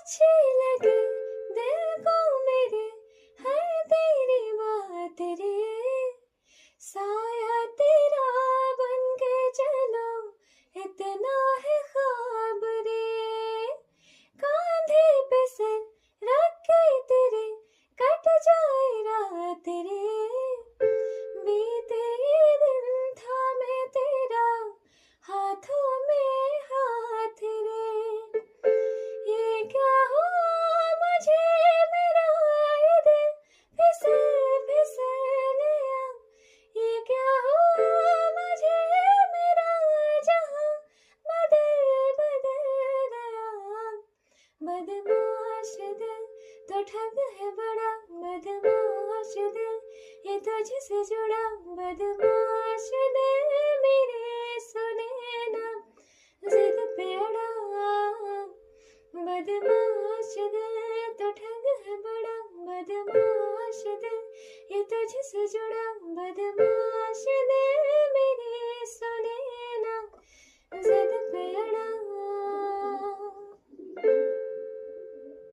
अच्छी लगे दिल को मेरे है तेरी बात रे, साया तेरा बन के चलो इतना है ख्वाब रे, कांधे पे सर रख के तेरे कट जाए रात रे, बीते ये दिन था मैं तेरा हाथों में हाथ रे, ये क्या हुआ मुझे मेरा ये दिल फिसल फिसल गया, ये क्या हुआ मुझे मेरा जहां बदल बदल गया, बदमाश दिल तो ठग है बड़ा, बदमाश दिल ये तुझसे जुड़ा, बदमाश दिल मेरे सुने ना जिद पे अड़ा, बदमाश दिल तो ठग है बड़ा, बदमाश दिल ये तुझसे जुड़ा, बदमाश